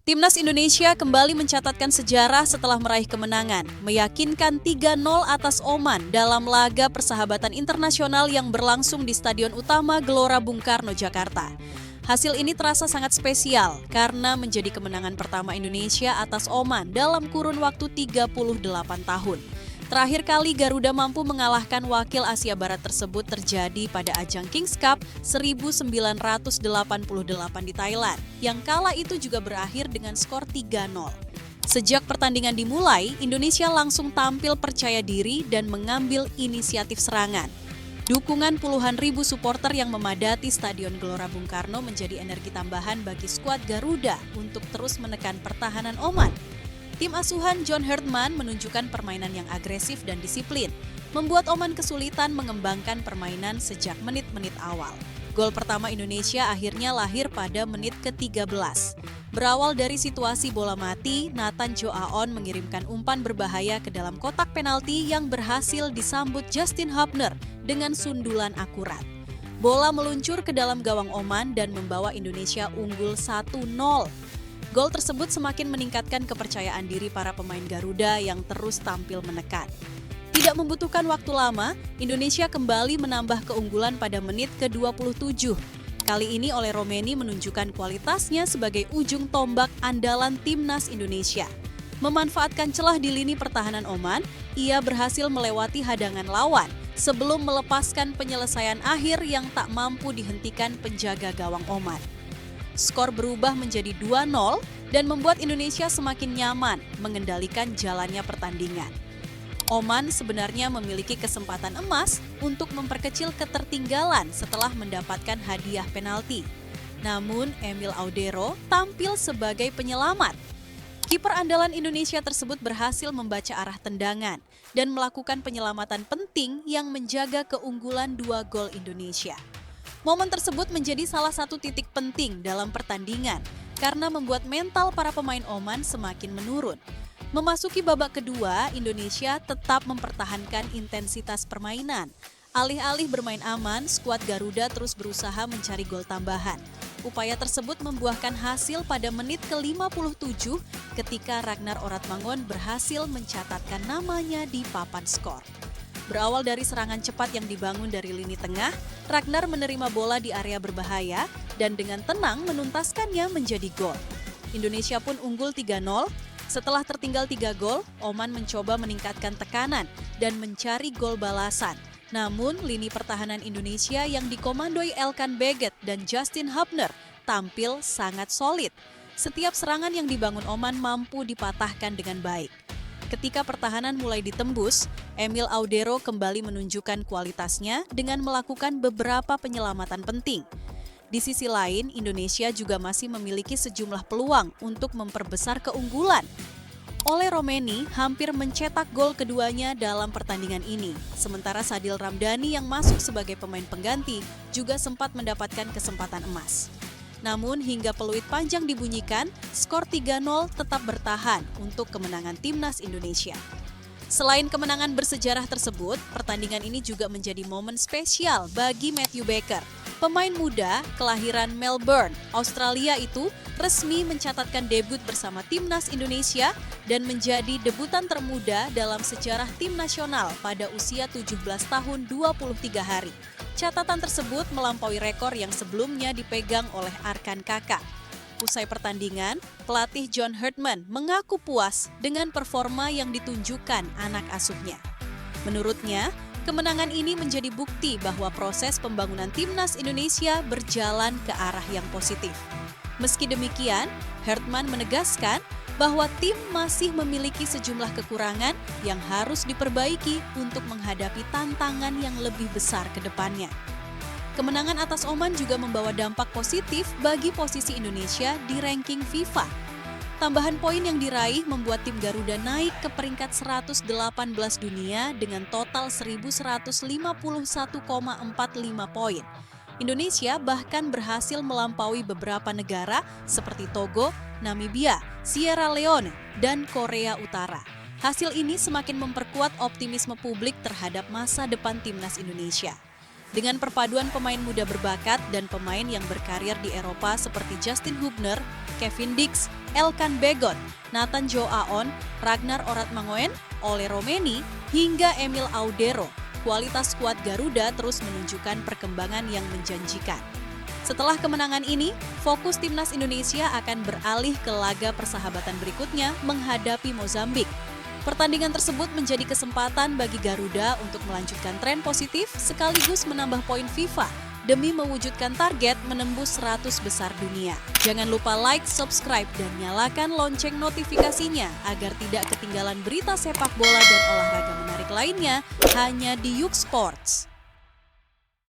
Timnas Indonesia kembali mencatatkan sejarah setelah meraih kemenangan, meyakinkan 3-0 atas Oman dalam laga persahabatan internasional yang berlangsung di Stadion Utama Gelora Bung Karno, Jakarta. Hasil ini terasa sangat spesial karena menjadi kemenangan pertama Indonesia atas Oman dalam kurun waktu 38 tahun. Terakhir kali Garuda mampu mengalahkan wakil Asia Barat tersebut terjadi pada ajang Kings Cup 1988 di Thailand, yang kala itu juga berakhir dengan skor 3-0. Sejak pertandingan dimulai, Indonesia langsung tampil percaya diri dan mengambil inisiatif serangan. Dukungan puluhan ribu supporter yang memadati Stadion Gelora Bung Karno menjadi energi tambahan bagi skuad Garuda untuk terus menekan pertahanan Oman. Tim asuhan John Herdman menunjukkan permainan yang agresif dan disiplin, membuat Oman kesulitan mengembangkan permainan sejak menit-menit awal. Gol pertama Indonesia akhirnya lahir pada menit ke-13. Berawal dari situasi bola mati, Nathan Jo Aon mengirimkan umpan berbahaya ke dalam kotak penalti yang berhasil disambut Justin Hubner dengan sundulan akurat. Bola meluncur ke dalam gawang Oman dan membawa Indonesia unggul 1-0. Gol tersebut semakin meningkatkan kepercayaan diri para pemain Garuda yang terus tampil menekan. Tidak membutuhkan waktu lama, Indonesia kembali menambah keunggulan pada menit ke-27. Kali ini oleh Romeni menunjukkan kualitasnya sebagai ujung tombak andalan timnas Indonesia. Memanfaatkan celah di lini pertahanan Oman, ia berhasil melewati hadangan lawan sebelum melepaskan penyelesaian akhir yang tak mampu dihentikan penjaga gawang Oman. Skor berubah menjadi 2-0 dan membuat Indonesia semakin nyaman mengendalikan jalannya pertandingan. Oman sebenarnya memiliki kesempatan emas untuk memperkecil ketertinggalan setelah mendapatkan hadiah penalti. Namun Emil Audero tampil sebagai penyelamat. Kiper andalan Indonesia tersebut berhasil membaca arah tendangan dan melakukan penyelamatan penting yang menjaga keunggulan 2 gol Indonesia. Momen tersebut menjadi salah satu titik penting dalam pertandingan karena membuat mental para pemain Oman semakin menurun. Memasuki babak kedua, Indonesia tetap mempertahankan intensitas permainan. Alih-alih bermain aman, skuad Garuda terus berusaha mencari gol tambahan. Upaya tersebut membuahkan hasil pada menit ke-57 ketika Ragnar Oratmangun berhasil mencatatkan namanya di papan skor. Berawal dari serangan cepat yang dibangun dari lini tengah, Ragnar menerima bola di area berbahaya dan dengan tenang menuntaskannya menjadi gol. Indonesia pun unggul 3-0. Setelah tertinggal 3 gol, Oman mencoba meningkatkan tekanan dan mencari gol balasan. Namun, lini pertahanan Indonesia yang dikomandoi Elkan Baggett dan Justin Hubner tampil sangat solid. Setiap serangan yang dibangun Oman mampu dipatahkan dengan baik. Ketika pertahanan mulai ditembus, Emil Audero kembali menunjukkan kualitasnya dengan melakukan beberapa penyelamatan penting. Di sisi lain, Indonesia juga masih memiliki sejumlah peluang untuk memperbesar keunggulan. Ole Romeni hampir mencetak gol keduanya dalam pertandingan ini, sementara Sadil Ramdhani yang masuk sebagai pemain pengganti juga sempat mendapatkan kesempatan emas. Namun hingga peluit panjang dibunyikan, skor 3-0 tetap bertahan untuk kemenangan timnas Indonesia. Selain kemenangan bersejarah tersebut, pertandingan ini juga menjadi momen spesial bagi Matthew Baker. Pemain muda kelahiran Melbourne, Australia itu resmi mencatatkan debut bersama timnas Indonesia dan menjadi debutan termuda dalam sejarah tim nasional pada usia 17 tahun 23 hari. Catatan tersebut melampaui rekor yang sebelumnya dipegang oleh Arkan Kakak. Usai pertandingan, pelatih John Herdman mengaku puas dengan performa yang ditunjukkan anak asuhnya. Menurutnya, kemenangan ini menjadi bukti bahwa proses pembangunan timnas Indonesia berjalan ke arah yang positif. Meski demikian, Herdman menegaskan bahwa tim masih memiliki sejumlah kekurangan yang harus diperbaiki untuk menghadapi tantangan yang lebih besar ke depannya. Kemenangan atas Oman juga membawa dampak positif bagi posisi Indonesia di ranking FIFA. Tambahan poin yang diraih membuat tim Garuda naik ke peringkat 118 dunia dengan total 1.151,45 poin. Indonesia bahkan berhasil melampaui beberapa negara seperti Togo, Namibia, Sierra Leone, dan Korea Utara. Hasil ini semakin memperkuat optimisme publik terhadap masa depan timnas Indonesia. Dengan perpaduan pemain muda berbakat dan pemain yang berkarir di Eropa seperti Justin Hubner, Kevin Dix, Elkan Begot, Nathan Jo Aon, Ragnar Oratmangoen, Ole Romeni, hingga Emil Audero, kualitas skuad Garuda terus menunjukkan perkembangan yang menjanjikan. Setelah kemenangan ini, fokus timnas Indonesia akan beralih ke laga persahabatan berikutnya menghadapi Mozambik. Pertandingan tersebut menjadi kesempatan bagi Garuda untuk melanjutkan tren positif sekaligus menambah poin FIFA demi mewujudkan target menembus 100 besar dunia. Jangan lupa like, subscribe, dan nyalakan lonceng notifikasinya agar tidak ketinggalan berita sepak bola dan olahraga menarik lainnya hanya di Yuk Sports.